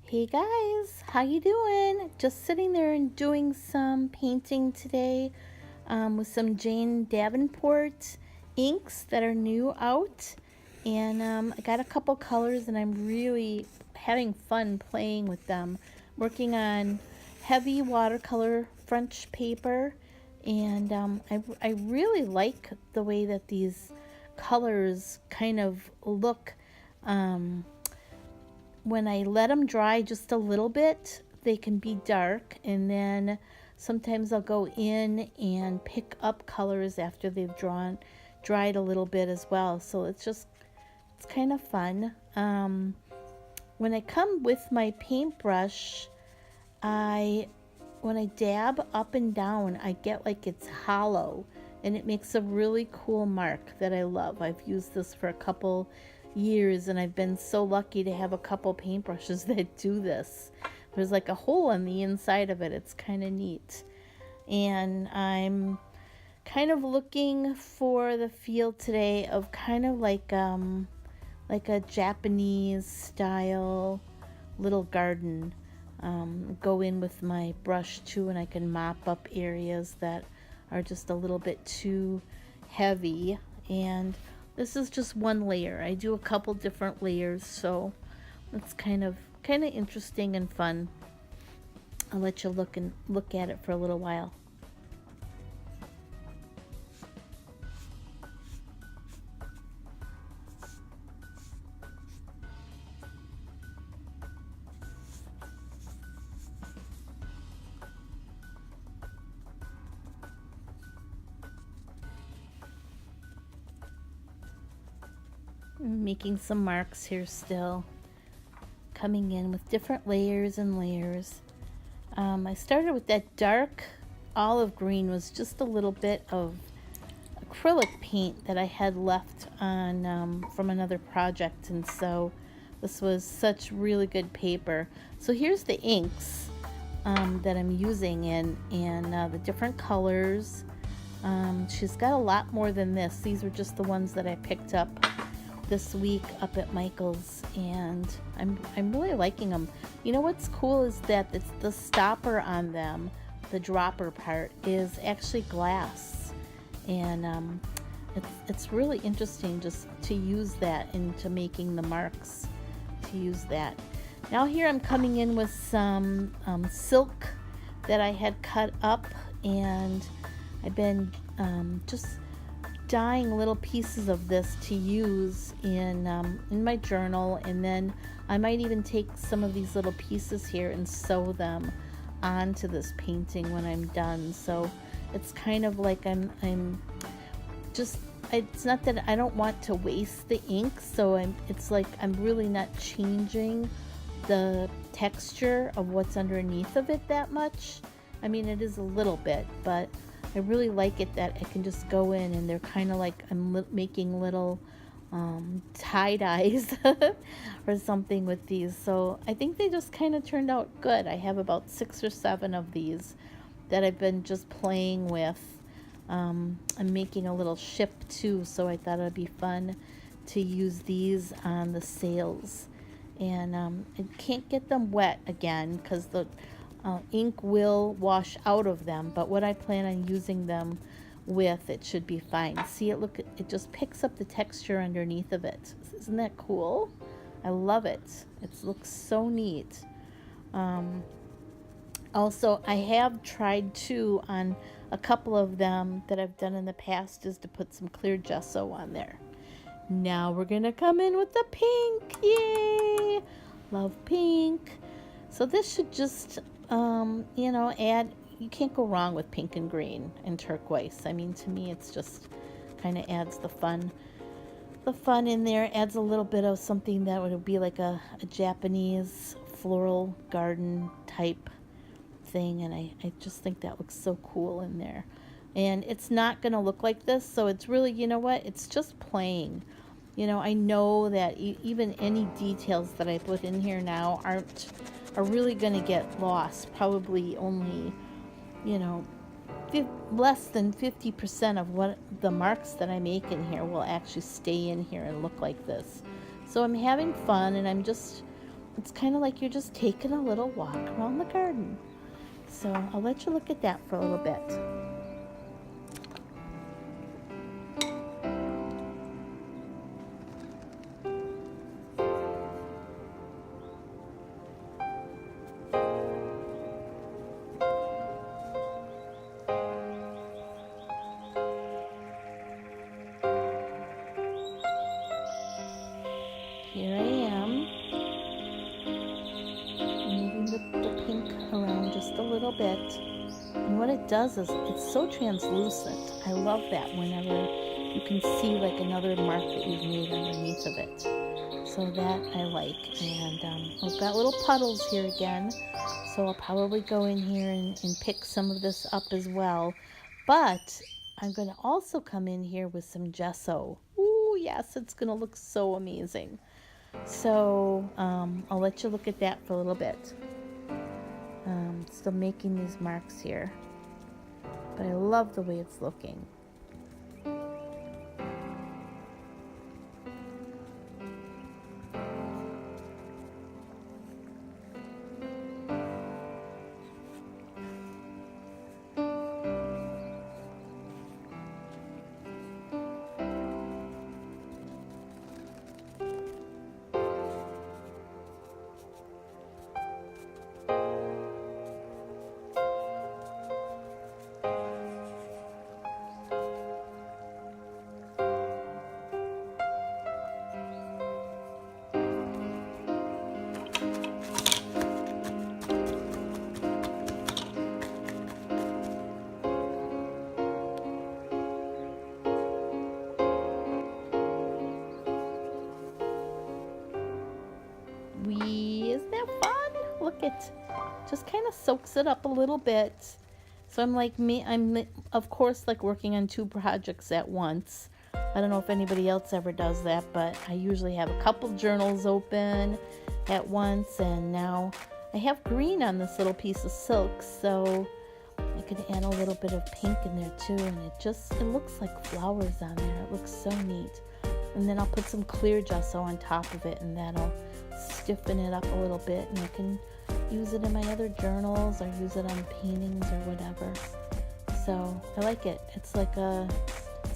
Hey guys, how you doing? Just sitting there and doing some painting today with some Jane Davenport inks that are new out. And I got a couple colors and I'm really having fun playing with them. Working on heavy watercolor French paper. And I really like the way that these colors kind of look. Um, when I let them dry just a little bit, they can be dark, and then sometimes I'll go in and pick up colors after they've dried a little bit as well. So it's kind of fun. When I come with my paintbrush, I when I dab up and down, I get like it's hollow and it makes a really cool mark that I love. I've used this for a couple years and I've been so lucky to have a couple paintbrushes that do this. There's like a hole on the inside of it. It's kind of neat. And I'm kind of looking for the feel today of kind of like a Japanese style little garden. Go in with my brush too, and I can mop up areas that are just a little bit too heavy. And this is just one layer. I do a couple different layers, so it's kind of interesting and fun. I'll let you look at it for a little while. I'm making some marks here still, coming in with different layers and layers. I started with that dark olive green, was just a little bit of acrylic paint that I had left on from another project, and so this was such really good paper. So here's the inks that I'm using and the different colors. She's got a lot more than this. These were just the ones that I picked up this week up at Michael's, and I'm really liking them. You know what's cool is that it's the stopper on them, the dropper part is actually glass, and it's really interesting just to use that into making the marks. To use that. Now here I'm coming in with some silk that I had cut up, and I've been just dyeing little pieces of this to use in my journal, and then I might even take some of these little pieces here and sew them onto this painting when I'm done. So it's kind of like I'm just, it's not that I don't want to waste the ink, so it's like I'm really not changing the texture of what's underneath of it that much. I mean, it is a little bit, but I really like it that I can just go in and they're kind of like I'm making little tie-dyes or something with these. So I think they just kind of turned out good. I have about 6 or 7 of these that I've been just playing with. I'm making a little ship too, so I thought it'd be fun to use these on the sails. And I can't get them wet again because the ink will wash out of them, but what I plan on using them with, it should be fine. See, it just picks up the texture underneath of it. Isn't that cool? I love it. It looks so neat. Also, I have tried too on a couple of them that I've done in the past is to put some clear gesso on there. Now we're gonna come in with the pink. Yay! Love pink. So this should just add, you can't go wrong with pink and green and turquoise. I mean, to me, it's just kind of adds the fun in there, adds a little bit of something that would be like a Japanese floral garden type thing, and I just think that looks so cool in there. And it's not going to look like this, so it's really, you know what, it's just playing. I know that even any details that I put in here now are really going to get lost. Probably only, less than 50% of what the marks that I make in here will actually stay in here and look like this. So I'm having fun, and I'm just it's kind of like you're just taking a little walk around the garden. So I'll let you look at that for a little bit. Here I am, moving the pink around just a little bit. And what it does is it's so translucent. I love that whenever you can see like another mark that you've made underneath of it. So that I like. And I've got little puddles here again. So I'll probably go in here and pick some of this up as well. But I'm going to also come in here with some gesso. Ooh, yes, it's going to look so amazing. So I'll let you look at that for a little bit. Still making these marks here, but I love the way it's looking. Isn't that fun? Look, it just kind of soaks it up a little bit. So I'm of course like working on 2 projects at once. I don't know if anybody else ever does that, but I usually have a couple journals open at once, and now I have green on this little piece of silk, so I could add a little bit of pink in there too, and it looks like flowers on there. It looks so neat. And then I'll put some clear gesso on top of it, and that'll stiffen it up a little bit, and I can use it in my other journals or use it on paintings or whatever. So I like it. It's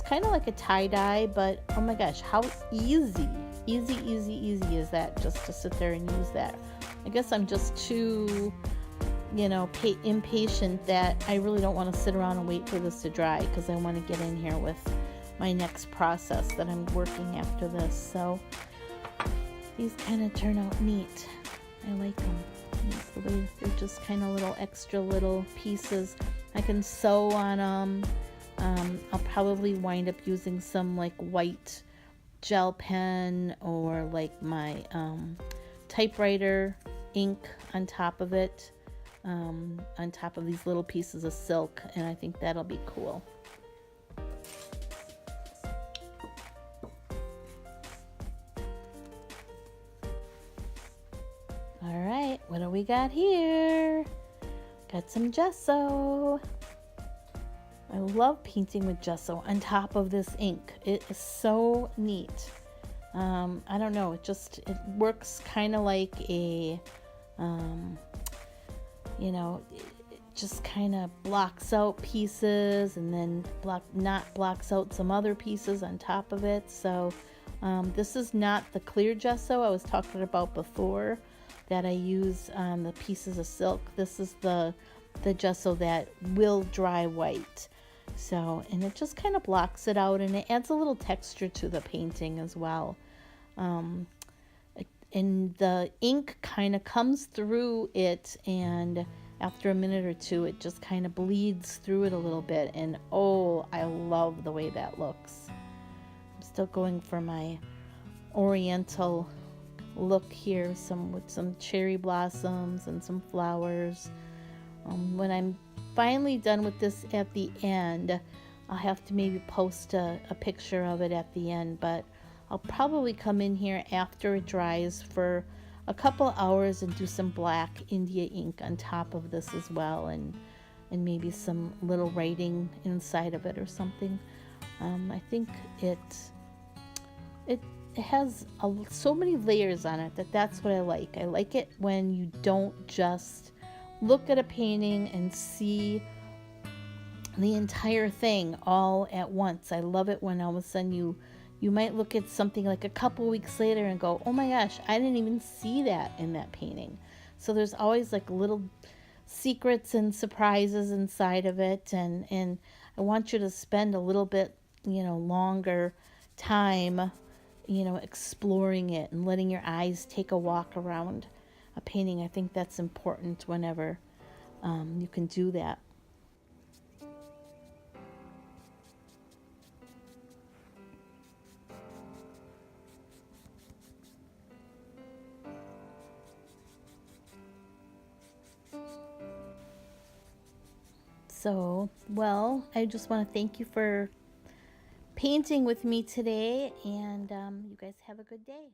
kind of like a tie-dye, but oh my gosh, how easy is that, just to sit there and use that. I guess I'm just too impatient that I really don't want to sit around and wait for this to dry, because I want to get in here with my next process that I'm working after this. So these kind of turn out neat. I like them. That's the way they're just kind of little extra little pieces. I can sew on them. I'll probably wind up using some like white gel pen or like my typewriter ink on top of it, on top of these little pieces of silk, and I think that'll be cool. All right, what do we got here? Got some gesso. I love painting with gesso on top of this ink. It is so neat. I don't know, it works kind of like a, it just kind of blocks out pieces, and then blocks out some other pieces on top of it. So this is not the clear gesso I was talking about before that I use on the pieces of silk. This is the gesso that will dry white. So, and it just kind of blocks it out, and it adds a little texture to the painting as well. And the ink kind of comes through it, and after a minute or two, it just kind of bleeds through it a little bit. And oh, I love the way that looks. I'm still going for my oriental look here, with some cherry blossoms and some flowers. When I'm finally done with this at the end, I'll have to maybe post a picture of it at the end, but I'll probably come in here after it dries for a couple hours and do some black India ink on top of this as well, and maybe some little writing inside of it or something. I think it has so many layers on it that's what I like. I like it when you don't just look at a painting and see the entire thing all at once. I love it when all of a sudden you might look at something like a couple weeks later and go, "Oh my gosh, I didn't even see that in that painting." So there's always like little secrets and surprises inside of it, and I want you to spend a little bit, longer time, exploring it and letting your eyes take a walk around a painting. I think that's important whenever you can do that. So, well, I just want to thank you for painting with me today, and you guys have a good day.